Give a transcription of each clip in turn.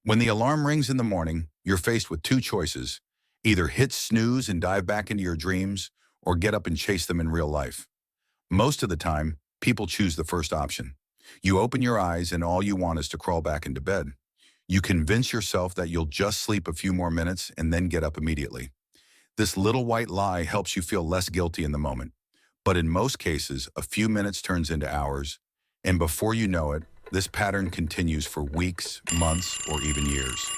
When the alarm rings in the morning, you're faced with two choices. Either hit snooze and dive back into your dreams, or get up and chase them in real life. Most of the time, people choose the first option. You open your eyes and all you want is to crawl back into bed. You convince yourself that you'll just sleep a few more minutes and then get up immediately. This little white lie helps you feel less guilty in the moment. But in most cases, a few minutes turns into hours, and before you know it, this pattern continues for weeks, months, or even years.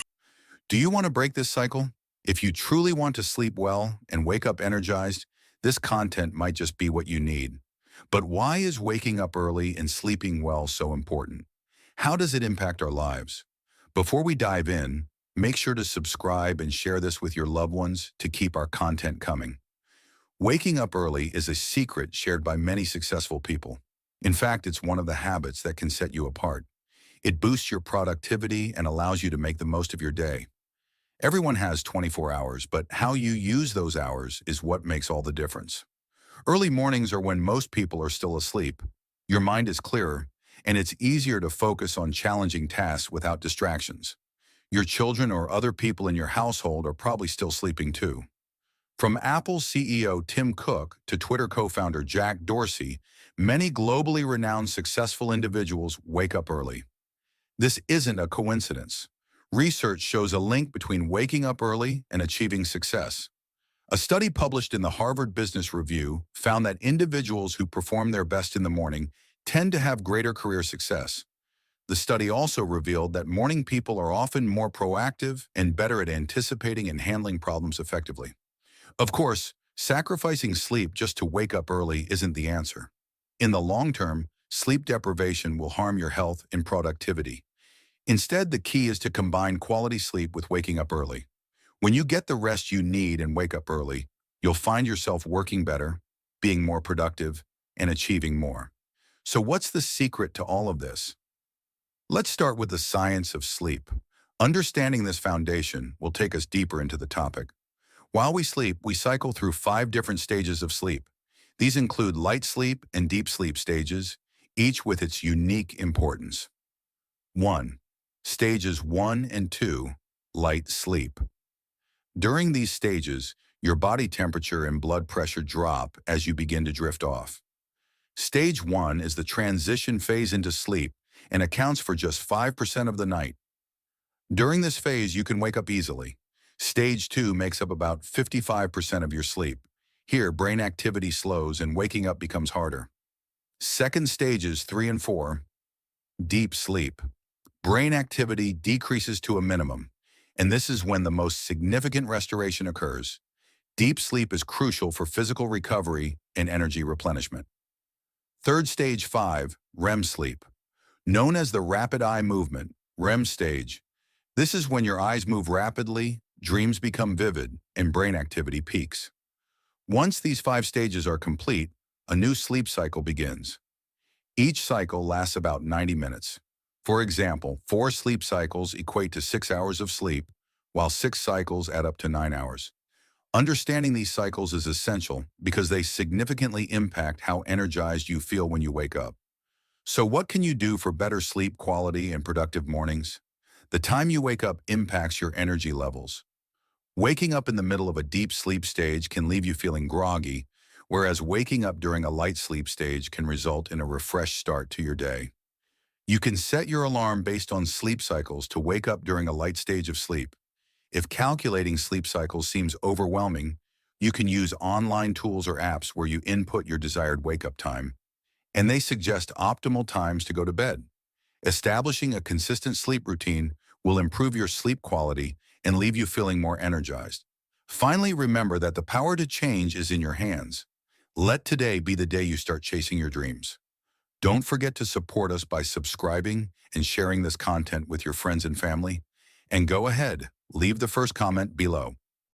Do you want to break this cycle? If you truly want to sleep well and wake up energized, this content might just be what you need. But why is waking up early and sleeping well so important? How does it impact our lives? Before we dive in, make sure to subscribe and share this with your loved ones to keep our content coming. Waking up early is a secret shared by many successful people. In fact, it's one of the habits that can set you apart. It boosts your productivity and allows you to make the most of your day. Everyone has 24 hours, but how you use those hours is what makes all the difference. Early mornings are when most people are still asleep. Your mind is clearer, and it's easier to focus on challenging tasks without distractions. Your children or other people in your household are probably still sleeping too. From Apple CEO Tim Cook to Twitter co-founder Jack Dorsey, many globally renowned successful individuals wake up early. This isn't a coincidence. Research shows a link between waking up early and achieving success. A study published in the Harvard Business Review found that individuals who perform their best in the morning tend to have greater career success. The study also revealed that morning people are often more proactive and better at anticipating and handling problems effectively. Of course, sacrificing sleep just to wake up early isn't the answer. In the long term, sleep deprivation will harm your health and productivity. Instead, the key is to combine quality sleep with waking up early. When you get the rest you need and wake up early, you'll find yourself working better, being more productive, and achieving more. So what's the secret to all of this? Let's start with the science of sleep. Understanding this foundation will take us deeper into the topic. While we sleep, we cycle through 5 different stages of sleep. These include light sleep and deep sleep stages, each with its unique importance. 1. Stages 1 and 2, light sleep. During these stages, your body temperature and blood pressure drop as you begin to drift off. Stage 1 is the transition phase into sleep and accounts for just 5% of the night. During this phase, you can wake up easily. Stage 2 makes up about 55% of your sleep. Here, brain activity slows and waking up becomes harder. Second stages 3 and 4, deep sleep. Brain activity decreases to a minimum, and this is when the most significant restoration occurs. Deep sleep is crucial for physical recovery and energy replenishment. Third stage 5, REM sleep. Known as the rapid eye movement, REM stage. This is when your eyes move rapidly, dreams become vivid, and brain activity peaks. Once these 5 stages are complete, a new sleep cycle begins. Each cycle lasts about 90 minutes. For example, 4 sleep cycles equate to 6 hours of sleep, while 6 cycles add up to 9 hours. Understanding these cycles is essential because they significantly impact how energized you feel when you wake up. So what can you do for better sleep quality and productive mornings? The time you wake up impacts your energy levels. Waking up in the middle of a deep sleep stage can leave you feeling groggy, whereas waking up during a light sleep stage can result in a refreshed start to your day. You can set your alarm based on sleep cycles to wake up during a light stage of sleep. If calculating sleep cycles seems overwhelming, you can use online tools or apps where you input your desired wake-up time, and they suggest optimal times to go to bed. Establishing a consistent sleep routine will improve your sleep quality and leave you feeling more energized. Finally, remember that the power to change is in your hands. Let today be the day you start chasing your dreams. Don't forget to support us by subscribing and sharing this content with your friends and family. And go ahead, leave the first comment below.